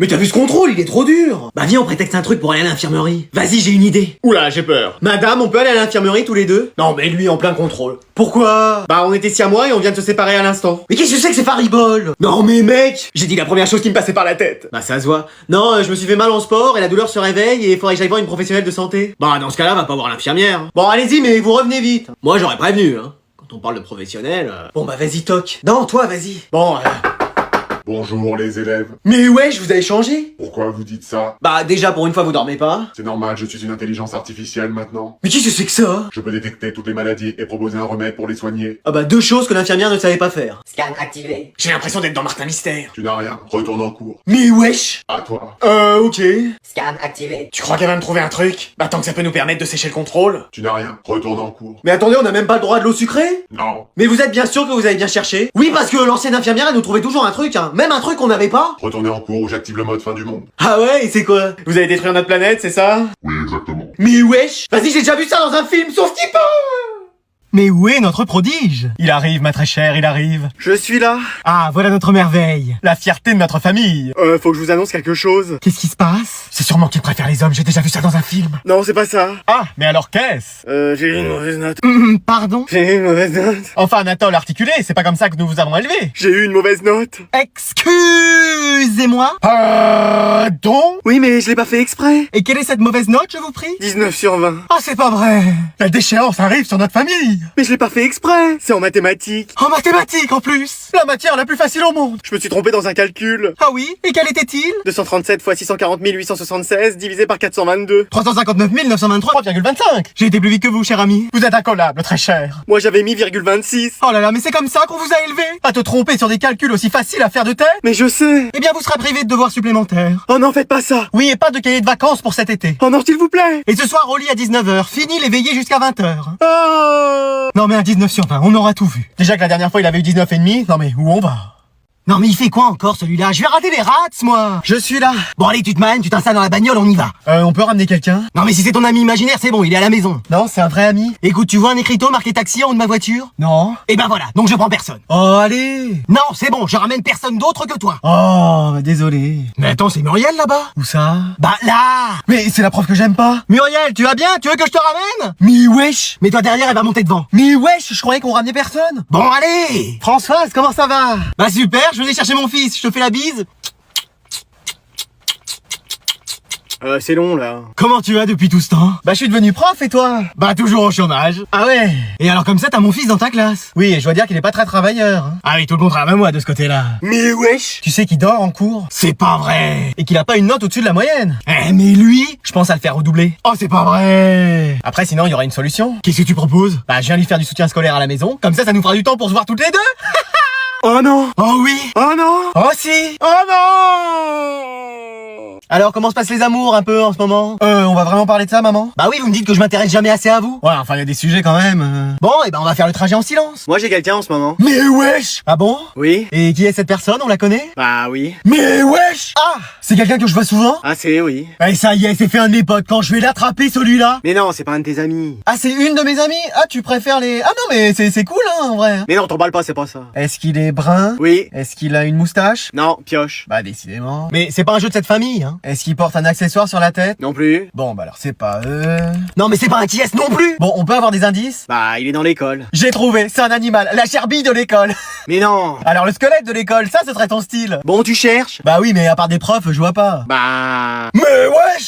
Mais t'as vu ce contrôle, il est trop dur. Bah viens, on prétexte un truc pour aller à l'infirmerie. Vas-y, j'ai une idée. Oula, j'ai peur. Madame, on peut aller à l'infirmerie tous les deux? Non, mais lui en plein contrôle. Pourquoi? Bah on était siamois et on vient de se séparer à l'instant. Mais qu'est-ce que c'est que ces fariboles? Non mais mec, j'ai dit la première chose qui me passait par la tête. Bah ça se voit. Non, je me suis fait mal en sport et la douleur se réveille et il faudrait que j'aille voir une professionnelle de santé. Bah dans ce cas-là, va pas voir l'infirmière. Bon allez-y, mais vous revenez vite. Moi j'aurais prévenu, hein. Quand on parle de professionnel... Bon bah vas-y toc. Non, toi vas-y. Bon... Bonjour les élèves. Mais ouais, je vous avais changé. Pourquoi vous dites ça? Bah déjà pour une fois vous dormez pas. C'est normal, je suis une intelligence artificielle maintenant. Mais qu'est-ce que c'est que ça? Je peux détecter toutes les maladies et proposer un remède pour les soigner. Ah bah deux choses que l'infirmière ne savait pas faire. Scan activé. J'ai l'impression d'être dans Martin Mystère. Tu n'as rien, retourne en cours. Mais wesh. À toi. Ok. Scan activé. Tu crois qu'elle va me trouver un truc? Bah tant que ça peut nous permettre de sécher le contrôle. Tu n'as rien, retourne en cours. Mais attendez, on a même pas le droit de l'eau sucrée? Non. Mais vous êtes bien sûr que vous avez bien cherché? Oui, parce que l'ancienne infirmière elle nous trouvait toujours un truc, hein. Même un truc qu'on n'avait pas. Retournez en cours ou j'active le mode fin du monde. Ah ouais, et c'est quoi? Vous allez détruire notre planète, c'est ça? Oui, exactement. Mais wesh. Vas-y, j'ai déjà vu ça dans un film, sauf qu'il peut. Mais où est notre prodige? Il arrive, ma très chère, il arrive. Je suis là. Ah, voilà notre merveille. La fierté de notre famille. Faut que je vous annonce quelque chose. Qu'est-ce qui se passe? C'est sûrement qu'il préfère les hommes, j'ai déjà vu ça dans un film. Non, c'est pas ça. Ah, mais alors qu'est-ce? J'ai eu une mauvaise note. Pardon? J'ai eu une mauvaise note. Enfin, Anatole, articulé, c'est pas comme ça que nous vous avons élevé. J'ai eu une mauvaise note. Excusez-moi? Pardon? Oui, mais je l'ai pas fait exprès. Et quelle est cette mauvaise note, je vous prie? 19 sur 20. Ah, c'est pas vrai. La déchéance arrive sur notre famille. Mais je l'ai pas fait exprès. C'est en mathématiques. En mathématiques, en plus. La matière la plus facile au monde. Je me suis trompé dans un calcul. Ah oui? Et quel était-il? 237 fois 640 876 divisé par 422. 359 923,25. J'ai été plus vite que vous, cher ami. Vous êtes incollable, très cher. Moi j'avais mis ,26. Oh là là, mais c'est comme ça qu'on vous a élevé? À te tromper sur des calculs aussi faciles à faire de tête? Mais je sais. Eh bien, vous serez privé de devoirs supplémentaires. Oh non, faites pas ça. Oui, et pas de cahier de vacances pour cet été. Oh non, s'il vous plaît. Et ce soir, au lit à 19h. Fini les veillées jusqu'à 20h. Oh. Non mais un 19 sur 20, on aura tout vu. Déjà que la dernière fois, il avait eu 19,5. Non mais où on va? Non mais il fait quoi encore celui-là? Je vais rater les rats, moi. Je suis là. Bon allez, tu te mannes, tu t'installes dans la bagnole, on y va. On peut ramener quelqu'un? Non mais si c'est ton ami imaginaire, c'est bon, il est à la maison. Non, c'est un vrai ami. Écoute, tu vois un écriteau marqué taxi en haut de ma voiture? Non. Eh ben voilà, donc je prends personne. Oh, allez. Non, c'est bon, je ramène personne d'autre que toi. Oh, bah, désolé. Mais attends, c'est Muriel là-bas? Où ça? Bah là. Mais c'est la prof que j'aime pas. Muriel, tu vas bien? Tu veux que je te ramène? Mais wesh. Mais toi derrière, elle va monter devant. Mais wesh, je croyais qu'on ramenait personne. Bon allez. Françoise, comment ça va? Bah super, je venais chercher mon fils, je te fais la bise. C'est long là. Comment tu vas depuis tout ce temps? Bah je suis devenu prof et toi? Bah toujours au chômage. Ah ouais. Et alors comme ça, t'as mon fils dans ta classe? Oui, et je dois dire qu'il est pas très travailleur. Hein. Ah oui, tout le contraire de moi de ce côté-là. Mais wesh. Tu sais qu'il dort en cours? C'est pas vrai. Et qu'il a pas une note au-dessus de la moyenne. Eh mais lui? Je pense à le faire redoubler. Oh c'est pas vrai. Après sinon il y aura une solution. Qu'est-ce que tu proposes? Bah je viens lui faire du soutien scolaire à la maison. Comme ça nous fera du temps pour se voir toutes les deux. Oh non. Oh oui. Oh non. Oh si. Oh non. Alors comment se passent les amours un peu en ce moment? On va vraiment parler de ça, maman? Bah oui, vous me dites que je m'intéresse jamais assez à vous. Ouais, enfin il y a des sujets quand même. Bon, et ben on va faire le trajet en silence. Moi j'ai quelqu'un en ce moment. Mais wesh. Ah bon? Oui. Et qui est cette personne? On la connaît? Bah oui. Mais wesh. Ah. C'est quelqu'un que je vois souvent? Ah c'est oui. Et ça y est, c'est fait un de mes potes. Quand je vais l'attraper celui-là. Mais non, c'est pas un de tes amis. Ah c'est une de mes amies? Ah tu préfères les... Ah non mais c'est cool hein en vrai. Mais non, t'emballes pas, c'est pas ça. Est-ce qu'il est brun? Oui. Est-ce qu'il a une moustache? Non, pioche. Bah décidément. Mais c'est pas un jeu de cette famille hein. Est-ce qu'il porte un accessoire sur la tête? Non plus. Bon bah alors c'est pas eux. Non mais c'est pas un qui est non plus. Bon on peut avoir des indices? Bah il est dans l'école. J'ai trouvé, c'est un animal, la gerbille de l'école. Mais non. Alors le squelette de l'école, ça ce serait ton style. Bon tu cherches. Bah oui mais à part des profs, je vois pas. Bah...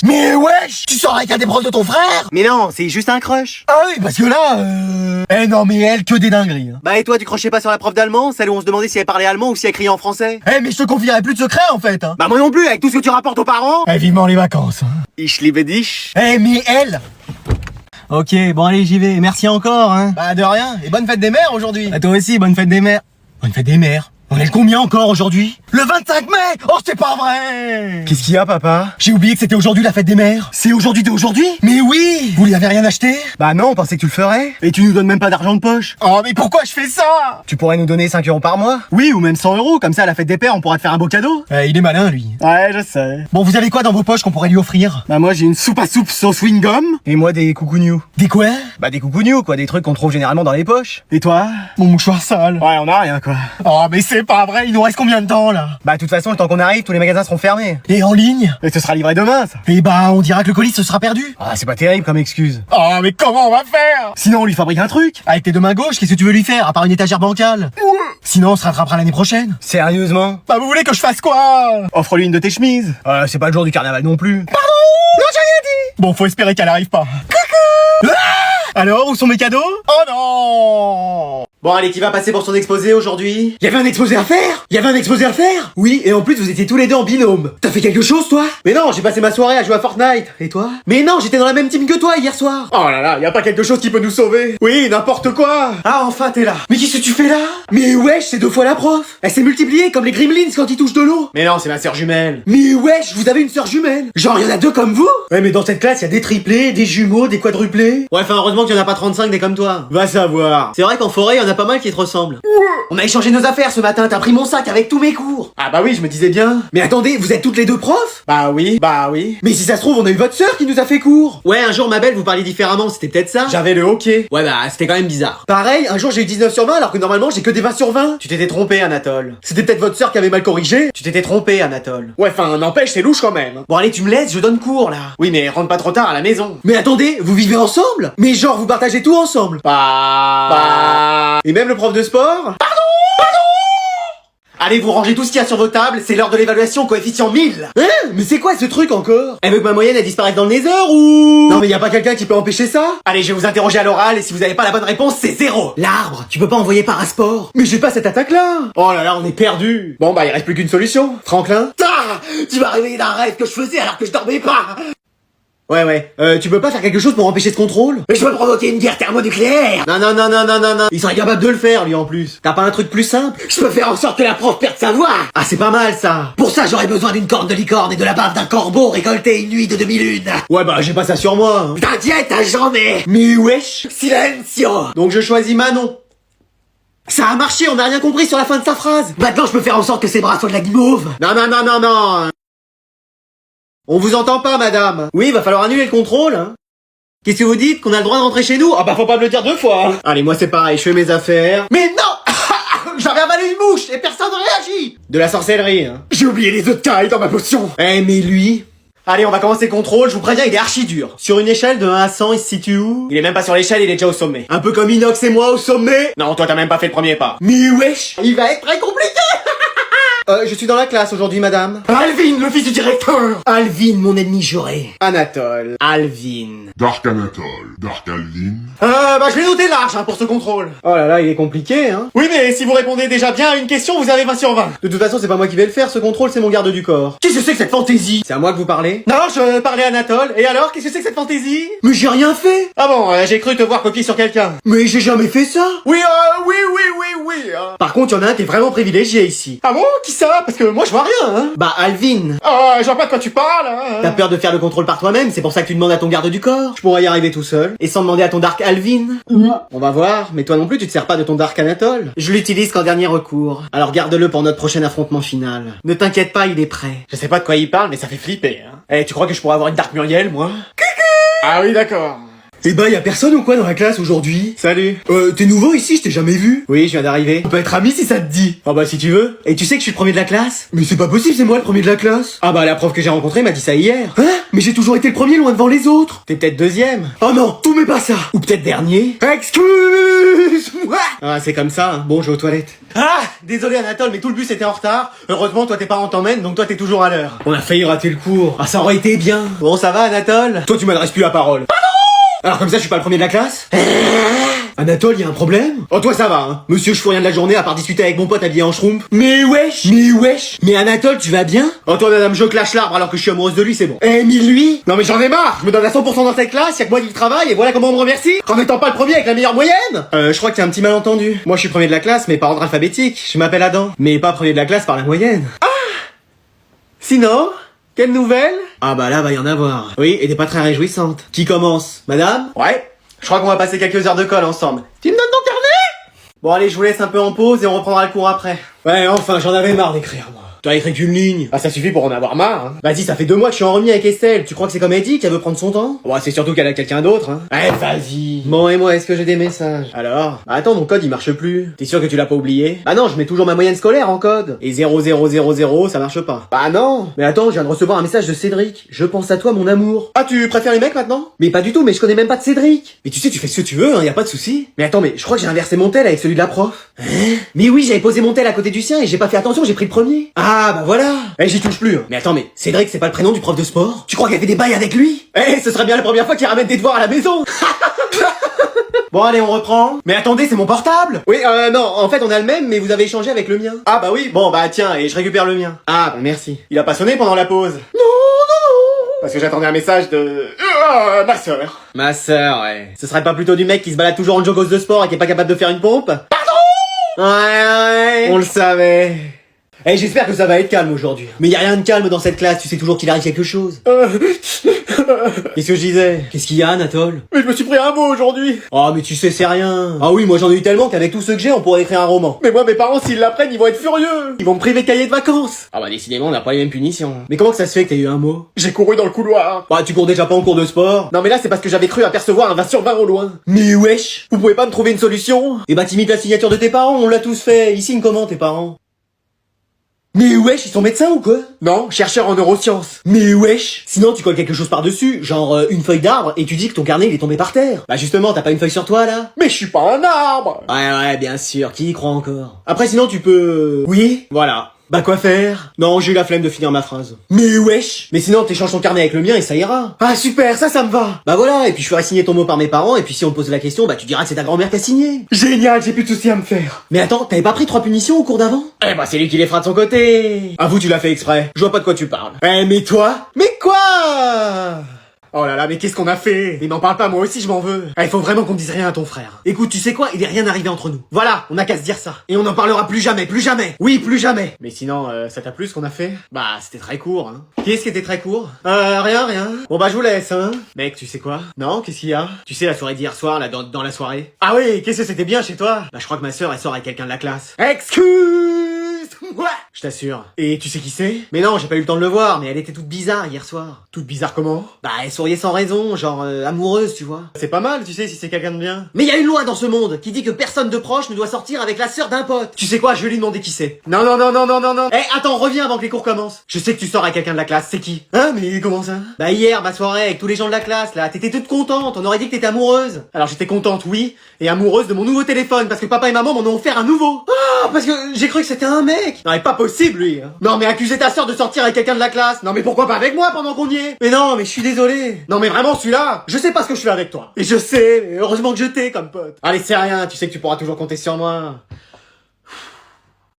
Mais wesh. Tu sors avec un des profs de ton frère? Mais non, c'est juste un crush. Ah oui parce que là Eh non mais elle, que des dingueries hein. Bah et toi tu crochais pas sur la prof d'allemand, celle où on se demandait si elle parlait allemand ou si elle criait en français? Eh mais je te confierai plus de secrets en fait hein. Bah moi non plus, avec tout ce que tu rapportes aux parents. Eh vivement les vacances hein. Ich liebe dich. Eh mais elle. Ok, bon allez j'y vais, merci encore hein. Bah de rien, et bonne fête des mères aujourd'hui. À toi aussi, bonne fête des mères. Bonne fête des mères. On est le combien encore aujourd'hui? Le 25 mai. Oh c'est pas vrai. Qu'est-ce qu'il y a papa? J'ai oublié que c'était aujourd'hui la fête des mères. C'est aujourd'hui d'aujourd'hui? Mais oui. Vous lui avez rien acheté? Bah non, on pensait que tu le ferais. Et tu nous donnes même pas d'argent de poche. Oh mais pourquoi je fais ça? Tu pourrais nous donner 5 € par mois? Oui, ou même 100 €, comme ça à la fête des pères on pourra te faire un beau cadeau. Il est malin lui. Ouais, je sais. Bon vous avez quoi dans vos poches qu'on pourrait lui offrir? Bah moi j'ai une soupe à soupe sauce Wingum. Et moi des coucougnews. Des quoi? Bah des coucougnews quoi, des trucs qu'on trouve généralement dans les poches. Et toi? Mon mouchoir sale. Ouais, on a rien quoi. Oh mais c'est c'est pas vrai, il nous reste combien de temps là? Bah de toute façon, le temps qu'on arrive, tous les magasins seront fermés. Et en ligne? Et ce sera livré demain ça. Et bah on dira que le colis se sera perdu. Ah c'est pas terrible comme excuse. Oh mais comment on va faire? Sinon on lui fabrique un truc. Avec tes deux mains gauches, qu'est-ce que tu veux lui faire à part une étagère bancale? Sinon on se rattrapera l'année prochaine. Sérieusement? Bah vous voulez que je fasse quoi? Offre-lui une de tes chemises. C'est pas le jour du carnaval non plus. Pardon? Non j'ai rien dit. Bon faut espérer qu'elle arrive pas. Coucou. Alors, où sont mes cadeaux? Oh non! Bon allez, qui va passer pour son exposé aujourd'hui? Y'avait un exposé à faire? Oui, et en plus vous étiez tous les deux en binôme. T'as fait quelque chose toi? Mais non, j'ai passé ma soirée à jouer à Fortnite. Et toi? Mais non, j'étais dans la même team que toi hier soir. Oh là là, y a pas quelque chose qui peut nous sauver? Oui, n'importe quoi. Ah enfin t'es là. Mais qu'est-ce que tu fais là? Mais wesh, c'est 2 fois la prof. Elle s'est multipliée comme les gremlins quand ils touchent de l'eau. Mais non, c'est ma sœur jumelle. Mais wesh, vous avez une sœur jumelle? Genre y'en a 2 comme vous? Ouais mais dans cette classe y a des triplés, des jumeaux, des quadruplés. Ouais, enfin heureusement qu'il y en a pas 35 des comme toi. Va savoir. C'est vrai qu'en forêt y en a pas mal qui te ressemblent. On a échangé nos affaires ce matin, t'as pris mon sac avec tous mes cours. Ah bah oui, je me disais bien. Mais attendez, vous êtes toutes les deux profs? Bah oui. Mais si ça se trouve, on a eu votre sœur qui nous a fait cours. Ouais, un jour ma belle, vous parliez différemment, c'était peut-être ça? J'avais le hockey. Ouais bah, c'était quand même bizarre. Pareil, un jour j'ai eu 19 sur 20 alors que normalement j'ai que des 20 sur 20. Tu t'étais trompé, Anatole. C'était peut-être votre sœur qui avait mal corrigé. Tu t'étais trompé, Anatole. Ouais, enfin, n'empêche, c'est louche quand même. Bon allez, tu me laisses, je donne cours là. Oui, mais rentre pas trop tard à la maison. Mais attendez, vous vivez ensemble? Mais genre, vous partagez tout ensemble? Et même le prof de sport? Pardon. Allez, vous rangez tout ce qu'il y a sur vos tables, c'est l'heure de l'évaluation coefficient 1000. Hein? Mais c'est quoi ce truc encore? Elle veut que ma moyenne elle disparaisse dans le nether ou? Non mais y a pas quelqu'un qui peut empêcher ça? Allez, je vais vous interroger à l'oral et si vous avez pas la bonne réponse, c'est 0. L'arbre, tu peux pas envoyer par sport. Mais j'ai pas cette attaque là. Oh là là, on est perdu. Bon bah il reste plus qu'une solution. Franklin? Tu m'as réveillé d'un rêve que je faisais alors que je dormais pas. Ouais, tu peux pas faire quelque chose pour empêcher ce contrôle? Mais je veux provoquer une guerre thermonucléaire! Non. Il serait capable de le faire, lui, en plus. T'as pas un truc plus simple? Je peux faire en sorte que la prof perde sa voix! Ah, c'est pas mal, ça! Pour ça, j'aurais besoin d'une corne de licorne et de la bave d'un corbeau récolté une nuit de demi-lune! Ouais, bah, j'ai pas ça sur moi, hein. T'inquiète, j'en ai! Mais wesh! Silencio! Donc je choisis Manon. Ça a marché, on a rien compris sur la fin de sa phrase! Maintenant, je peux faire en sorte que ses bras soient de la guimauve! Non! On vous entend pas, madame. Oui, va falloir annuler le contrôle, hein. Qu'est-ce que vous dites? Qu'on a le droit de rentrer chez nous? Ah bah faut pas me le dire 2 fois, hein. Allez, moi c'est pareil, je fais mes affaires. Mais non! J'avais avalé une mouche et personne ne réagit. De la sorcellerie, hein. J'ai oublié les œufs de caille dans ma potion. Eh mais lui... Allez, on va commencer le contrôle, je vous préviens, il est archi dur. Sur une échelle de 1 à 100, il se situe où? Il est même pas sur l'échelle, il est déjà au sommet. Un peu comme Inox et moi au sommet. Non, toi t'as même pas fait le premier pas. Mais wesh, il va être très compliqué. Je suis dans la classe aujourd'hui, madame. Alvin, le fils du directeur. Alvin, mon ennemi juré. Anatole. Alvin. Dark Anatole. Dark Alvin. Bah je vais noter large, hein, pour ce contrôle. Oh là là, il est compliqué, hein. Oui, mais si vous répondez déjà bien à une question, vous avez 20 sur 20. De toute façon, c'est pas moi qui vais le faire, ce contrôle, c'est mon garde du corps. Qu'est-ce que c'est que cette fantaisie? C'est à moi que vous parlez? Non, je parlais à Anatole. Et alors, qu'est-ce que c'est que cette fantaisie? Mais j'ai rien fait. Ah bon, j'ai cru te voir copier sur quelqu'un. Mais j'ai jamais fait ça. Oui. Par contre, y en a un qui est vraiment privilégié ici. Ah bon? Qui ça? Parce que moi je vois rien, hein. Bah Alvin. Oh, je vois pas de quoi tu parles, hein. T'as peur de faire le contrôle par toi-même, c'est pour ça que tu demandes à ton garde du corps. Je pourrais y arriver tout seul, et sans demander à ton Dark Alvin. On va voir, mais toi non plus tu te sers pas de ton Dark Anatole. Je l'utilise qu'en dernier recours. Alors garde-le pour notre prochain affrontement final. Ne t'inquiète pas, il est prêt. Je sais pas de quoi il parle, mais ça fait flipper, hein. Eh, tu crois que je pourrais avoir une Dark Muriel, moi? Coucou. Ah oui, d'accord. Eh bah y'a personne ou quoi dans la classe aujourd'hui? Salut. T'es nouveau ici, je t'ai jamais vu. Oui, je viens d'arriver. On peut être amis si ça te dit. Ah bah si tu veux. Et tu sais que je suis le premier de la classe? Mais c'est pas possible, c'est moi le premier de la classe. Ah bah la prof que j'ai rencontrée m'a dit ça hier. Hein? Mais j'ai toujours été le premier loin devant les autres. T'es peut-être deuxième. Oh non, tout mais pas ça. Ou peut-être dernier. Excuse-moi. Ah c'est comme ça, hein. Bon, je vais aux toilettes. Ah, désolé Anatole, mais tout le bus était en retard. Heureusement, toi tes parents t'emmènent, donc toi t'es toujours à l'heure. On a failli rater le cours. Ah ça aurait été bien. Bon, ça va Anatole? Toi tu m'adresses plus la parole. Alors comme ça je suis pas le premier de la classe? Anatole, y a un problème? Oh toi ça va, hein. Monsieur, je fous rien de la journée à part discuter avec mon pote habillé en schtroumpf. Mais wesh. Mais Anatole, tu vas bien? Oh toi madame, je clash l'arbre alors que je suis amoureuse de lui, c'est bon. Eh mais lui? Non mais j'en ai marre. Je me donne à 100% dans cette classe, y'a que moi qui travaille et voilà comment on me remercie. En étant pas le premier avec la meilleure moyenne. Je crois qu'il y a un petit malentendu. Moi je suis premier de la classe mais par ordre alphabétique. Je m'appelle Adam. Mais pas premier de la classe par la moyenne. Ah. Sinon, quelle nouvelle? Ah bah là va y en avoir. Oui, et t'es pas très réjouissante. Qui commence? Madame? Ouais. Je crois qu'on va passer quelques heures de colle ensemble. Tu me donnes ton carnet? Bon allez, je vous laisse un peu en pause et on reprendra le cours après. Ouais, enfin, j'en avais marre d'écrire, moi. T'as écrit qu'une ligne. Ah, ça suffit pour en avoir marre, hein. Vas-y, ça fait 2 mois que je suis en remis avec Estelle. Tu crois que c'est comme elle dit qu'elle veut prendre son temps? Ouais, c'est surtout qu'elle a quelqu'un d'autre, hein. Eh, vas-y. Bon, et moi, est-ce que j'ai des messages? Alors? Bah, attends, mon code, il marche plus. T'es sûr que tu l'as pas oublié? Bah non, je mets toujours ma moyenne scolaire en code. Et 0000, ça marche pas. Bah non. Mais attends, je viens de recevoir un message de Cédric. Je pense à toi, mon amour. Ah, tu préfères les mecs maintenant? Mais pas du tout, mais je connais même pas de Cédric. Mais tu sais, tu fais ce que tu veux, hein, y a pas de souci. Mais attends, mais je crois que j'ai inversé mon tel avec celui de la prof. Hein? Mais oui, j'avais posé mon tel à côté du sien et j'ai pas fait attention, j'ai pris le premier. Ah, bah voilà. Eh, j'y touche plus. Hein. Mais attends, mais Cédric, c'est pas le prénom du prof de sport? Tu crois qu'elle fait des bails avec lui? Eh, ce serait bien la première fois qu'il ramène des devoirs à la maison. Bon, allez, on reprend. Mais attendez, c'est mon portable. Oui, non, en fait, on a le même, mais vous avez échangé avec le mien. Ah, bah oui, bon, bah tiens, et je récupère le mien. Ah, bah merci. Il a pas sonné pendant la pause? Non. Parce que j'attendais un message de... ma sœur. Ma sœur, ouais. Ce serait pas plutôt du mec qui se balade toujours en joggos de sport et qui est pas capable de faire une pompe? Pardon. Ouais. On le savait. Eh, j'espère que ça va être calme aujourd'hui. Mais y a rien de calme dans cette classe, tu sais toujours qu'il arrive quelque chose. Qu'est-ce que je disais? Qu'est-ce qu'il y a, Anatole? Mais je me suis pris un mot aujourd'hui. Oh, mais tu sais, c'est rien. Ah oui, moi j'en ai eu tellement qu'avec tout ce que j'ai, on pourrait écrire un roman. Mais moi, mes parents, s'ils l'apprennent, ils vont être furieux. Ils vont me priver de cahier de vacances. Ah bah décidément, on n'a pas les mêmes punitions. Mais comment que ça se fait que t'as eu un mot? J'ai couru dans le couloir. Bah, tu cours déjà pas en cours de sport. Non, mais là, c'est parce que j'avais cru apercevoir un 20 sur 20 au loin. Mais wesh, vous pouvez pas me trouver une solution? Eh bah, t'imites la signature de tes parents, on l'a tous fait. Ils signent comment, tes parents? Mais wesh, ils sont médecins ou quoi? Non, chercheurs en neurosciences. Mais wesh. Sinon, tu colles quelque chose par-dessus, genre une feuille d'arbre, et tu dis que ton carnet il est tombé par terre. Bah justement, t'as pas une feuille sur toi là? Mais je suis pas un arbre. Ouais, bien sûr, qui y croit encore? Après, sinon tu peux... Oui? Voilà. Bah quoi faire? Non, j'ai eu la flemme de finir ma phrase. Mais wesh! Mais sinon t'échanges ton carnet avec le mien et ça ira. Ah super, ça me va. Bah voilà, et puis je ferai signer ton mot par mes parents, et puis si on te pose la question, bah tu diras que c'est ta grand-mère qui a signé. Génial, j'ai plus de soucis à me faire. Mais attends, t'avais pas pris 3 punitions au cours d'avant? Eh bah c'est lui qui les fera de son côté. Avoue, tu l'as fait exprès. Je vois pas de quoi tu parles. Eh mais toi? Mais quoi? Oh là là, mais qu'est-ce qu'on a fait? Mais m'en parle pas, moi aussi je m'en veux. Il faut vraiment qu'on dise rien à ton frère. Écoute, tu sais quoi? Il est rien arrivé entre nous. Voilà, on a qu'à se dire ça. Et on n'en parlera plus jamais, plus jamais. Oui, plus jamais. Mais sinon, ça t'a plu ce qu'on a fait? Bah, c'était très court, hein. Qu'est-ce qui était très court? Rien. Bon bah je vous laisse, hein. Mec, tu sais quoi? Non, qu'est-ce qu'il y a? Tu sais la soirée d'hier soir, là, dans la soirée? Ah oui, qu'est-ce que c'était bien chez toi? Bah je crois que ma sœur, elle sort avec quelqu'un de la classe. Excuse-moi! Je t'assure. Et tu sais qui c'est? Mais non, j'ai pas eu le temps de le voir, mais elle était toute bizarre hier soir. Toute bizarre comment? Bah, elle souriait sans raison, genre amoureuse, tu vois. C'est pas mal, tu sais, si c'est quelqu'un de bien. Mais il y a une loi dans ce monde qui dit que personne de proche ne doit sortir avec la sœur d'un pote. Tu sais quoi, je vais lui demander qui c'est. Non. Eh, attends, reviens avant que les cours commencent. Je sais que tu sors avec quelqu'un de la classe, c'est qui? Hein, mais comment ça? Bah hier, ma soirée avec tous les gens de la classe, là, t'étais toute contente, on aurait dit que t'étais amoureuse. Alors j'étais contente, oui, et amoureuse de mon nouveau téléphone, parce que papa et maman m'en ont offert un nouveau. Ah, parce que j'ai cru que c'était un mec. Non, mais pas possible, lui. Hein. Non, mais accuser ta sœur de sortir avec quelqu'un de la classe. Non, mais pourquoi pas avec moi pendant qu'on y est? Mais non, mais je suis désolé. Non, mais vraiment, celui-là, je sais pas ce que je fais avec toi. Et je sais, mais heureusement que je t'ai comme pote. Allez, c'est rien, tu sais que tu pourras toujours compter sur moi.